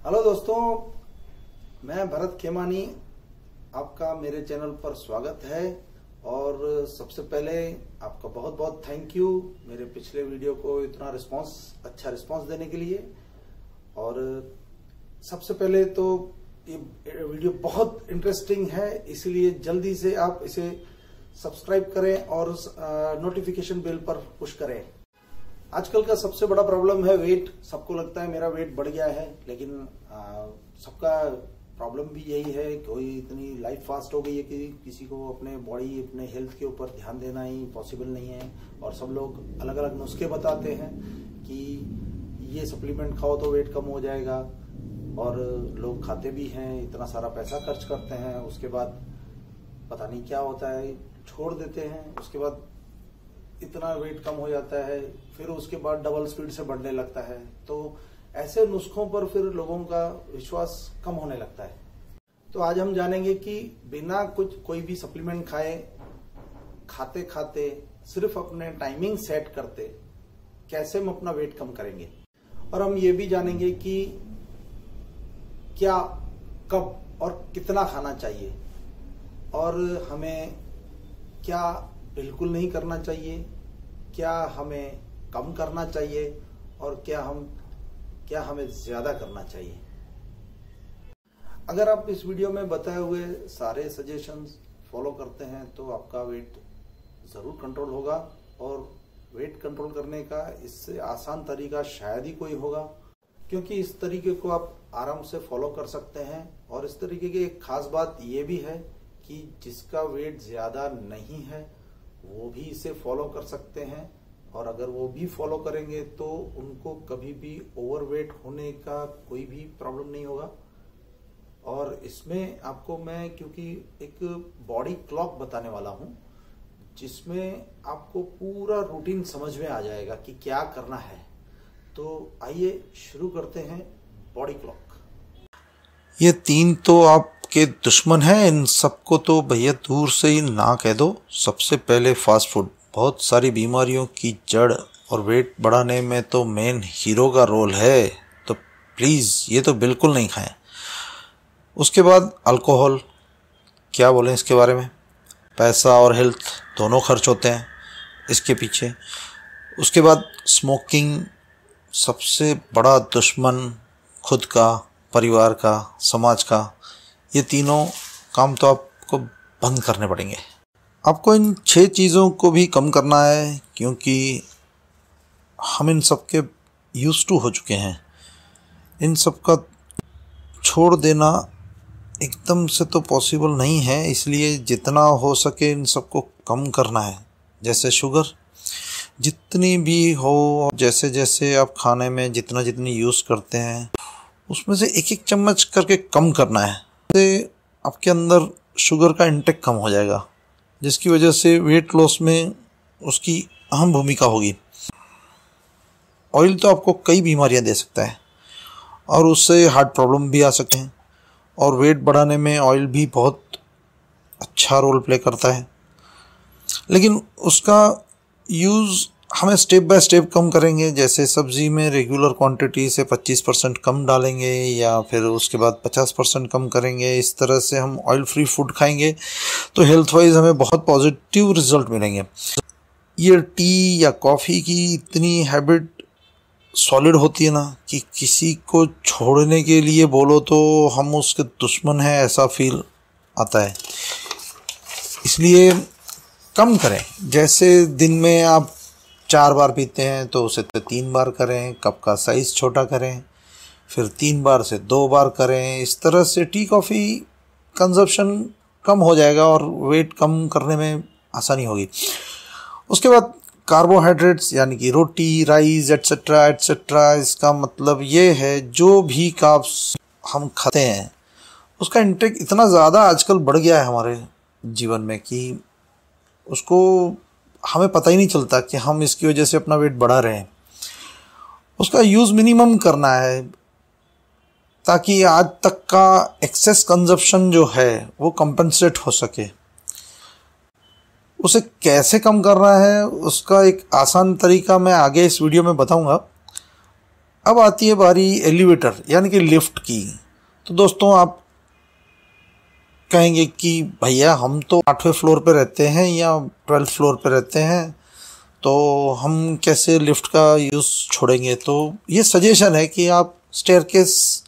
Hello दोस्तों, मैं भरत खेमानी, आपका मेरे चैनल पर स्वागत है। और सबसे पहले आपका बहुत बहुत थैंक यू मेरे पिछले वीडियो को इतना अच्छा रिस्पांस देने के लिए। और सबसे पहले तो ये वीडियो बहुत इंटरेस्टिंग है, इसलिए जल्दी से आप इसे सब्सक्राइब करें और नोटिफिकेशन बेल पर पुश करें। आजकल का सबसे बड़ा प्रॉब्लम है वेट। सबको लगता है मेरा वेट बढ़ गया है, लेकिन सबका प्रॉब्लम भी यही है। कोई इतनी लाइफ फास्ट हो गई है कि किसी को अपने बॉडी, अपने हेल्थ के ऊपर ध्यान देना ही पॉसिबल नहीं है। और सब लोग अलग अलग नुस्खे बताते हैं कि ये सप्लीमेंट खाओ तो वेट कम हो जाएगा, और लोग खाते भी हैं, इतना सारा पैसा खर्च करते हैं, उसके बाद पता नहीं क्या होता है, छोड़ देते हैं। उसके बाद इतना वेट कम हो जाता है, फिर उसके बाद डबल स्पीड से बढ़ने लगता है। तो ऐसे नुस्खों पर फिर लोगों का विश्वास कम होने लगता है। तो आज हम जानेंगे कि बिना कोई भी सप्लीमेंट खाते खाते सिर्फ अपने टाइमिंग सेट करते कैसे हम अपना वेट कम करेंगे। और हम ये भी जानेंगे कि क्या, कब और कितना खाना चाहिए, और हमें क्या बिल्कुल नहीं करना चाहिए, क्या हमें कम करना चाहिए, और क्या हमें ज्यादा करना चाहिए। अगर आप इस वीडियो में बताए हुए सारे सजेशंस फॉलो करते हैं तो आपका वेट जरूर कंट्रोल होगा। और वेट कंट्रोल करने का इससे आसान तरीका शायद ही कोई होगा, क्योंकि इस तरीके को आप आराम से फॉलो कर सकते हैं। और इस तरीके की एक खास बात यह भी है कि जिसका वेट ज्यादा नहीं है वो भी इसे फॉलो कर सकते हैं। और अगर वो भी फॉलो करेंगे तो उनको कभी भी ओवरवेट होने का कोई भी प्रॉब्लम नहीं होगा। और इसमें आपको मैं क्योंकि एक बॉडी क्लॉक बताने वाला हूं, जिसमें आपको पूरा रूटीन समझ में आ जाएगा कि क्या करना है। तो आइए शुरू करते हैं बॉडी क्लॉक। ये 3 तो आपके दुश्मन हैं, इन सबको तो भैया दूर से ही ना कह दो। सबसे पहले फास्ट फूड बहुत सारी बीमारियों की जड़, और वेट बढ़ाने में तो मेन हीरो का रोल है, तो प्लीज़ ये तो बिल्कुल नहीं खाएं। उसके बाद अल्कोहल, क्या बोलें इसके बारे में, पैसा और हेल्थ दोनों खर्च होते हैं इसके पीछे। उसके बाद स्मोकिंग, सबसे बड़ा दुश्मन खुद का, परिवार का, समाज का। ये तीनों काम तो आपको बंद करने पड़ेंगे। आपको इन 6 चीज़ों को भी कम करना है, क्योंकि हम इन सब के यूज्ड टू हो चुके हैं। इन सब का छोड़ देना एकदम से तो पॉसिबल नहीं है, इसलिए जितना हो सके इन सबको कम करना है। जैसे शुगर जितनी भी हो, जैसे जैसे आप खाने में जितनी यूज़ करते हैं उसमें से एक एक चम्मच करके कम करना है। इससे आपके अंदर शुगर का इंटेक कम हो जाएगा, जिसकी वजह से वेट लॉस में उसकी अहम भूमिका होगी। ऑयल तो आपको कई बीमारियां दे सकता है, और उससे हार्ट प्रॉब्लम भी आ सकते हैं। और वेट बढ़ाने में ऑयल भी बहुत अच्छा रोल प्ले करता है, लेकिन उसका यूज़ हमें स्टेप बाय स्टेप कम करेंगे। जैसे सब्ज़ी में रेगुलर क्वांटिटी से 25% कम डालेंगे, या फिर उसके बाद 50% कम करेंगे। इस तरह से हम ऑयल फ्री फूड खाएंगे तो हेल्थ वाइज हमें बहुत पॉजिटिव रिजल्ट मिलेंगे। ये टी या कॉफ़ी की इतनी हैबिट सॉलिड होती है ना कि किसी को छोड़ने के लिए बोलो तो हम उसके दुश्मन हैं ऐसा फील आता है। इसलिए कम करें। जैसे दिन में आप 4 बार पीते हैं तो उसे 3 बार करें, कप का साइज़ छोटा करें, फिर 3 बार से 2 बार करें। इस तरह से टी कॉफ़ी कंजप्शन कम हो जाएगा और वेट कम करने में आसानी होगी। उसके बाद कार्बोहाइड्रेट्स, यानी कि रोटी, राइस एट्सेट्रा एट्सेट्रा, इसका मतलब ये है जो भी कार्ब्स हम खाते हैं उसका इंटेक इतना ज़्यादा आजकल बढ़ गया है हमारे जीवन में कि उसको हमें पता ही नहीं चलता कि हम इसकी वजह से अपना वेट बढ़ा रहे हैं। उसका यूज़ मिनिमम करना है, ताकि आज तक का एक्सेस कंजप्शन जो है वो कंपनसेट हो सके। उसे कैसे कम करना है उसका एक आसान तरीका मैं आगे इस वीडियो में बताऊंगा। अब आती है बारी एलिवेटर यानी कि लिफ्ट की। तो दोस्तों आप कहेंगे कि भैया हम तो 8वें फ्लोर पे रहते हैं या 12th फ्लोर पे रहते हैं, तो हम कैसे लिफ्ट का यूज़ छोड़ेंगे। तो ये सजेशन है कि आप स्टेयरकेस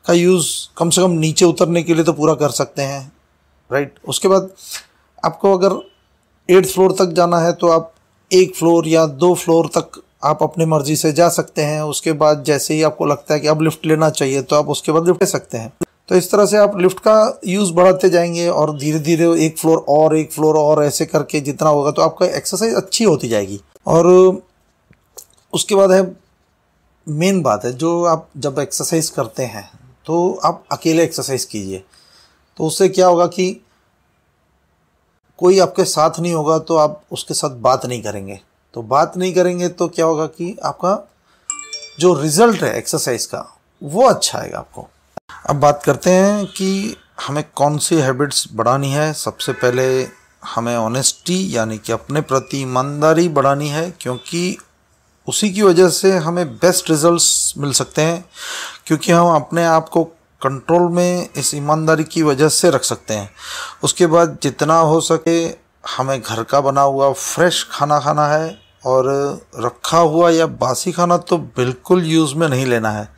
का यूज़ कम से कम नीचे उतरने के लिए तो पूरा कर सकते हैं, राइट। उसके बाद आपको अगर 8th फ्लोर तक जाना है तो आप 1 फ्लोर या 2 फ्लोर तक आप अपनी मर्ज़ी से जा सकते हैं। उसके बाद जैसे ही आपको लगता है कि अब लिफ्ट लेना चाहिए तो आप उसके बाद लिफ्ट ले सकते हैं। तो इस तरह से आप लिफ्ट का यूज़ बढ़ाते जाएंगे और धीरे धीरे 1 फ्लोर और ऐसे करके जितना होगा तो आपका एक्सरसाइज अच्छी होती जाएगी। और उसके बाद है मेन बात है, जो आप जब एक्सरसाइज करते हैं तो आप अकेले एक्सरसाइज कीजिए। तो उससे क्या होगा कि कोई आपके साथ नहीं होगा तो आप उसके साथ बात नहीं करेंगे। तो बात नहीं करेंगे तो क्या होगा कि आपका जो रिज़ल्ट है एक्सरसाइज का वो अच्छा आएगा आपको। अब बात करते हैं कि हमें कौन सी हैबिट्स बढ़ानी है। सबसे पहले हमें ऑनेस्टी यानी कि अपने प्रति ईमानदारी बढ़ानी है, क्योंकि उसी की वजह से हमें बेस्ट रिजल्ट्स मिल सकते हैं, क्योंकि हम अपने आप को कंट्रोल में इस ईमानदारी की वजह से रख सकते हैं। उसके बाद जितना हो सके हमें घर का बना हुआ फ्रेश खाना खाना है, और रखा हुआ या बासी खाना तो बिल्कुल यूज़ में नहीं लेना है।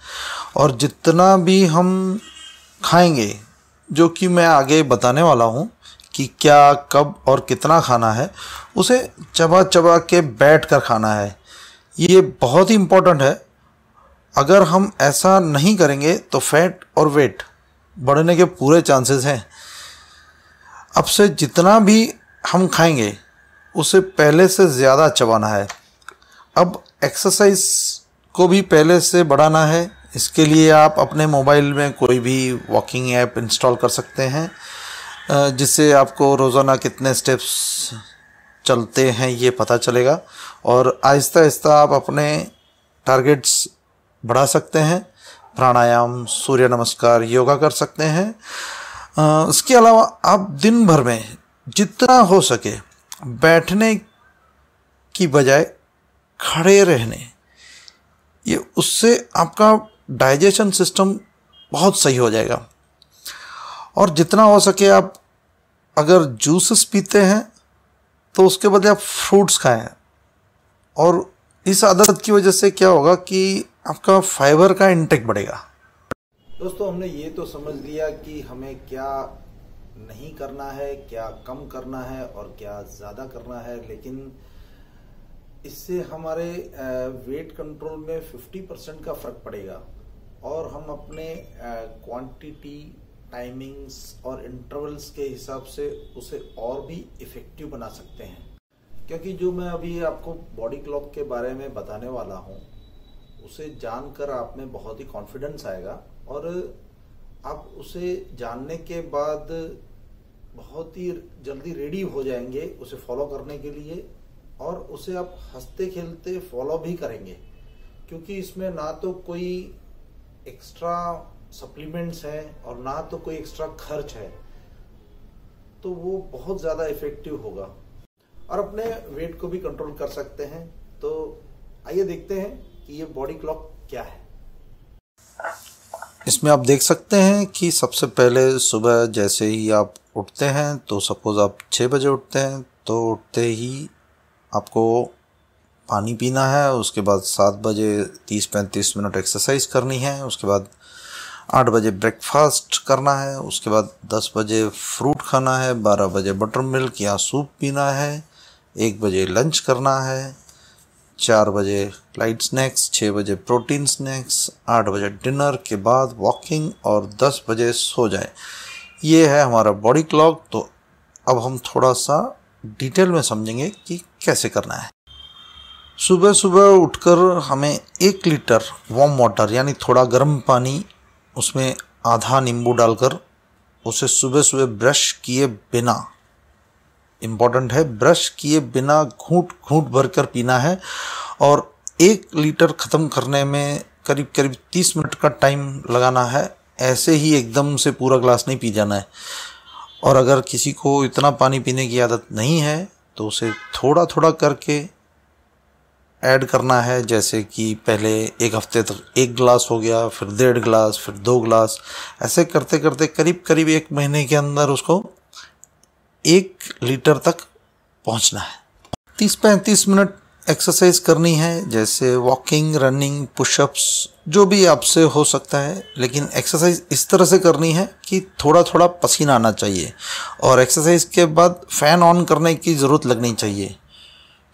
और जितना भी हम खाएंगे, जो कि मैं आगे बताने वाला हूँ कि क्या कब और कितना खाना है, उसे चबा चबा के बैठ कर खाना है। ये बहुत ही इम्पोर्टेंट है। अगर हम ऐसा नहीं करेंगे तो फैट और वेट बढ़ने के पूरे चांसेस हैं। अब से जितना भी हम खाएंगे उसे पहले से ज़्यादा चबाना है। अब एक्सरसाइज को भी पहले से बढ़ाना है। इसके लिए आप अपने मोबाइल में कोई भी वॉकिंग ऐप इंस्टॉल कर सकते हैं, जिससे आपको रोज़ाना कितने स्टेप्स चलते हैं ये पता चलेगा, और आहिस्ता आहिस्ता आप अपने टारगेट्स बढ़ा सकते हैं। प्राणायाम, सूर्य नमस्कार, योगा कर सकते हैं। इसके अलावा आप दिन भर में जितना हो सके बैठने की बजाय खड़े रहने, ये उससे आपका डाइजेशन सिस्टम बहुत सही हो जाएगा। और जितना हो सके आप अगर जूसेस पीते हैं तो उसके बदले आप फ्रूट्स खाएं। और इस आदत की वजह से क्या होगा कि आपका फाइबर का इंटेक बढ़ेगा। दोस्तों हमने ये तो समझ लिया कि हमें क्या नहीं करना है, क्या कम करना है और क्या ज़्यादा करना है, लेकिन इससे हमारे वेट कंट्रोल में 50% का फ़र्क पड़ेगा और हम अपने क्वांटिटी, टाइमिंग्स और इंटरवल्स के हिसाब से उसे और भी इफ़ेक्टिव बना सकते हैं। क्योंकि जो मैं अभी आपको बॉडी क्लॉक के बारे में बताने वाला हूँ, उसे जानकर आप में बहुत ही कॉन्फिडेंस आएगा और आप उसे जानने के बाद बहुत ही जल्दी रेडी हो जाएंगे उसे फॉलो करने के लिए, और उसे आप हंसते खेलते फॉलो भी करेंगे, क्योंकि इसमें ना तो कोई एक्स्ट्रा सप्लीमेंट्स हैं और ना तो कोई एक्स्ट्रा खर्च है, तो वो बहुत ज़्यादा इफेक्टिव होगा और अपने वेट को भी कंट्रोल कर सकते हैं। तो आइए देखते हैं कि ये बॉडी क्लॉक क्या है। इसमें आप देख सकते हैं कि सबसे पहले सुबह जैसे ही आप उठते हैं, तो सपोज़ आप 6 बजे उठते हैं, तो उठते ही आपको पानी पीना है। उसके बाद 7 बजे 30-35 मिनट एक्सरसाइज करनी है। उसके बाद 8 बजे ब्रेकफास्ट करना है। उसके बाद 10 बजे फ्रूट खाना है। 12 बजे बटर मिल्क या सूप पीना है। 1 बजे लंच करना है। 4 बजे लाइट स्नैक्स, 6 बजे प्रोटीन स्नैक्स, 8 बजे डिनर के बाद वॉकिंग और 10 बजे सो जाए। ये है हमारा बॉडी क्लॉक। तो अब हम थोड़ा सा डिटेल में समझेंगे कि कैसे करना है। सुबह सुबह उठकर हमें 1 लीटर वार्म वाटर यानी थोड़ा गर्म पानी, उसमें आधा नींबू डालकर उसे सुबह सुबह ब्रश किए बिना, इम्पॉर्टेंट है, ब्रश किए बिना घूंट घूंट भरकर पीना है। और 1 लीटर ख़त्म करने में करीब करीब 30 मिनट का टाइम लगाना है। ऐसे ही एकदम से पूरा ग्लास नहीं पी जाना है। और अगर किसी को इतना पानी पीने की आदत नहीं है तो उसे थोड़ा थोड़ा करके ऐड करना है, जैसे कि पहले एक हफ्ते तक 1 गिलास हो गया, फिर 1.5 गिलास, फिर 2 गिलास, ऐसे करते करते करीब करीब 1 महीने के अंदर उसको 1 लीटर तक पहुंचना है। 30-35 मिनट एक्सरसाइज करनी है, जैसे वॉकिंग, रनिंग, पुशअप्स, जो भी आपसे हो सकता है, लेकिन एक्सरसाइज इस तरह से करनी है कि थोड़ा थोड़ा पसीना आना चाहिए। और एक्सरसाइज के बाद फ़ैन ऑन करने की ज़रूरत लगनी चाहिए।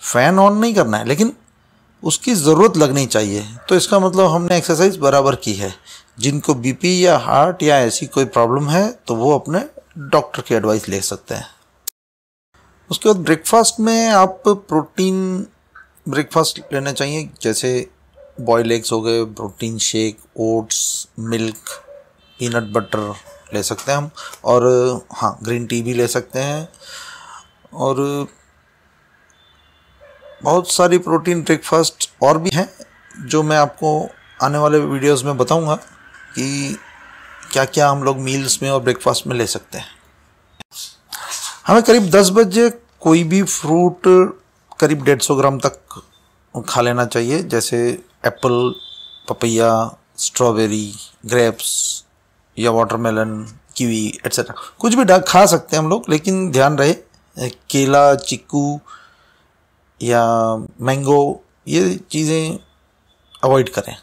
फ़ैन ऑन नहीं करना है, लेकिन उसकी ज़रूरत लगनी चाहिए। तो इसका मतलब हमने एक्सरसाइज बराबर की है। जिनको बीपी या हार्ट या ऐसी कोई प्रॉब्लम है तो वो अपने डॉक्टर की एडवाइस ले सकते हैं। उसके बाद ब्रेकफास्ट में आप प्रोटीन ब्रेकफास्ट लेना चाहिए, जैसे बॉयल एग्स हो गए, protein shake, oats, milk, peanut butter ले सकते हैं हम, और हाँ, ग्रीन टी भी ले सकते हैं। और बहुत सारी प्रोटीन ब्रेकफास्ट और भी हैं जो मैं आपको आने वाले वीडियोस में बताऊंगा कि क्या क्या हम लोग मील्स में और ब्रेकफास्ट में ले सकते हैं। हमें करीब 10 बजे कोई भी फ्रूट करीब 150 ग्राम तक खा लेना चाहिए, जैसे एप्पल, पपैया, स्ट्रॉबेरी, ग्रेप्स या वाटरमेलन, कीवी एट्सेट्रा, कुछ भी खा सकते हैं हम लोग, लेकिन ध्यान रहे केला, चीकू या मैंगो, ये चीज़ें अवॉइड करें।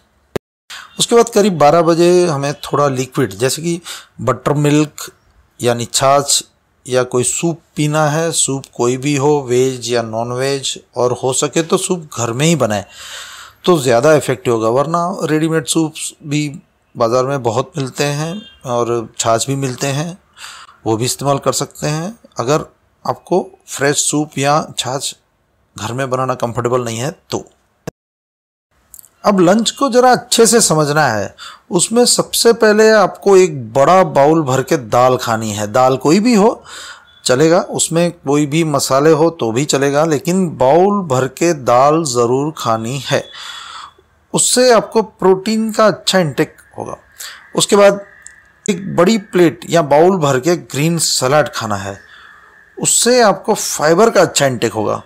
उसके बाद करीब 12 बजे हमें थोड़ा लिक्विड, जैसे कि बटर मिल्क यानी छाछ या कोई सूप पीना है। सूप कोई भी हो, वेज या नॉन वेज, और हो सके तो सूप घर में ही बनाए तो ज़्यादा इफेक्टिव होगा, वरना रेडीमेड सूप्स भी बाज़ार में बहुत मिलते हैं और छाछ भी मिलते हैं, वो भी इस्तेमाल कर सकते हैं अगर आपको फ्रेश सूप या छाछ घर में बनाना कंफर्टेबल नहीं है तो। अब लंच को ज़रा अच्छे से समझना है। उसमें सबसे पहले आपको एक बड़ा बाउल भर के दाल खानी है। दाल कोई भी हो चलेगा, उसमें कोई भी मसाले हो तो भी चलेगा, लेकिन बाउल भर के दाल ज़रूर खानी है। उससे आपको प्रोटीन का अच्छा इंटेक होगा। उसके बाद एक बड़ी प्लेट या बाउल भर के ग्रीन सलाद खाना है, उससे आपको फाइबर का अच्छा इंटेक होगा।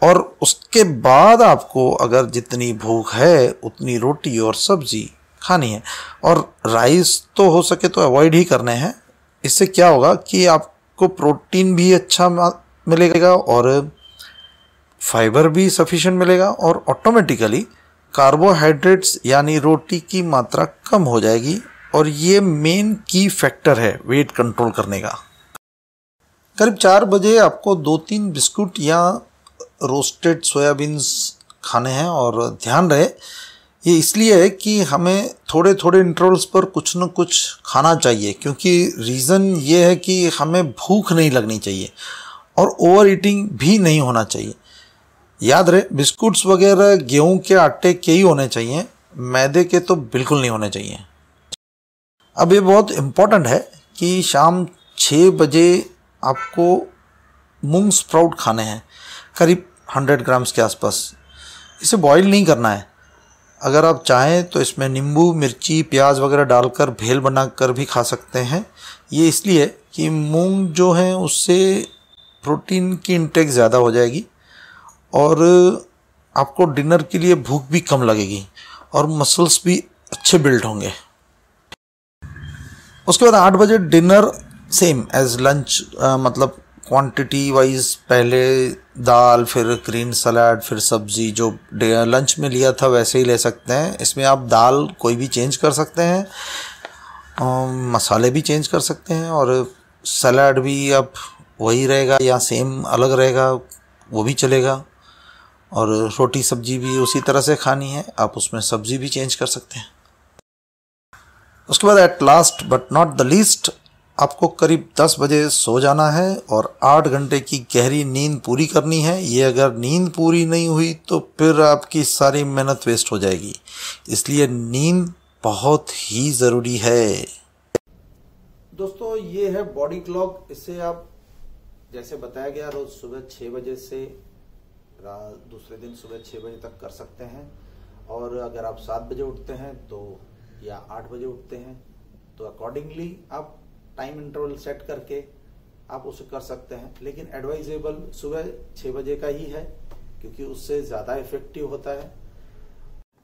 और उसके बाद आपको अगर जितनी भूख है उतनी रोटी और सब्जी खानी है, और राइस तो हो सके तो अवॉइड ही करने हैं। इससे क्या होगा कि आपको प्रोटीन भी अच्छा मिलेगा और फाइबर भी सफिशिएंट मिलेगा, और ऑटोमेटिकली कार्बोहाइड्रेट्स यानी रोटी की मात्रा कम हो जाएगी, और ये मेन की फैक्टर है वेट कंट्रोल करने का। करीब 4 बजे आपको 2-3 बिस्कुट या रोस्टेड सोयाबीन्स खाने हैं, और ध्यान रहे ये इसलिए है कि हमें थोड़े थोड़े इंटरवल्स पर कुछ न कुछ खाना चाहिए, क्योंकि रीज़न ये है कि हमें भूख नहीं लगनी चाहिए और ओवर ईटिंग भी नहीं होना चाहिए। याद रहे बिस्कुट्स वगैरह गेहूं के आटे के ही होने चाहिए, मैदे के तो बिल्कुल नहीं होने चाहिए। अब ये बहुत इम्पोर्टेंट है कि शाम 6 बजे आपको मूंग स्प्राउट खाने हैं, करीब 100 ग्राम्स के आसपास। इसे बॉईल नहीं करना है, अगर आप चाहें तो इसमें नींबू, मिर्ची, प्याज वगैरह डालकर भेल बनाकर भी खा सकते हैं। ये इसलिए कि मूंग जो है उससे प्रोटीन की इंटेक ज़्यादा हो जाएगी और आपको डिनर के लिए भूख भी कम लगेगी और मसल्स भी अच्छे बिल्ड होंगे। उसके बाद 8 बजे डिनर सेम एज लंच, मतलब क्वांटिटी वाइज पहले दाल, फिर ग्रीन सलाद, फिर सब्जी, जो लंच में लिया था वैसे ही ले सकते हैं। इसमें आप दाल कोई भी चेंज कर सकते हैं, मसाले भी चेंज कर सकते हैं, और सलाद भी आप वही रहेगा या सेम अलग रहेगा वो भी चलेगा, और रोटी सब्जी भी उसी तरह से खानी है, आप उसमें सब्जी भी चेंज कर सकते हैं। उसके बाद at last but not the least आपको करीब 10 बजे सो जाना है और 8 घंटे की गहरी नींद पूरी करनी है। ये अगर नींद पूरी नहीं हुई तो फिर आपकी सारी मेहनत वेस्ट हो जाएगी, इसलिए नींद बहुत ही ज़रूरी है। दोस्तों ये है बॉडी क्लॉक। इससे आप जैसे बताया गया रोज सुबह 6 बजे से दूसरे दिन सुबह 6 बजे तक कर सकते हैं, और अगर आप 7 बजे उठते हैं तो या 8 बजे उठते हैं तो अकॉर्डिंगली आप टाइम इंटरवल सेट करके आप उसे कर सकते हैं। लेकिन एडवाइजेबल सुबह 6 बजे का ही है, क्योंकि उससे ज्यादा इफेक्टिव होता है।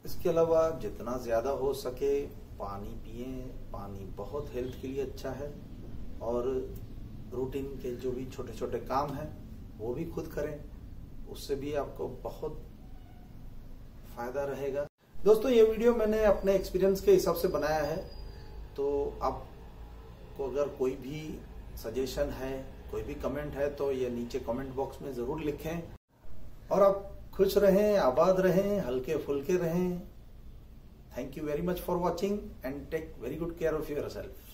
इसके अलावा जितना ज्यादा हो सके पानी पिए। पानी बहुत हेल्थ के लिए अच्छा है, और रूटीन के जो भी छोटे छोटे काम हैं वो भी खुद करें, उससे भी आपको बहुत फायदा रहेगा। दोस्तों, ये वीडियो मैंने अपने एक्सपीरियंस के हिसाब से बनाया है, तो आपको अगर कोई भी सजेशन है, कोई भी कमेंट है, तो ये नीचे कमेंट बॉक्स में जरूर लिखें। और आप खुश रहें, आबाद रहें, हल्के फुल्के रहें। Thank you very much for watching and take very good care of yourself.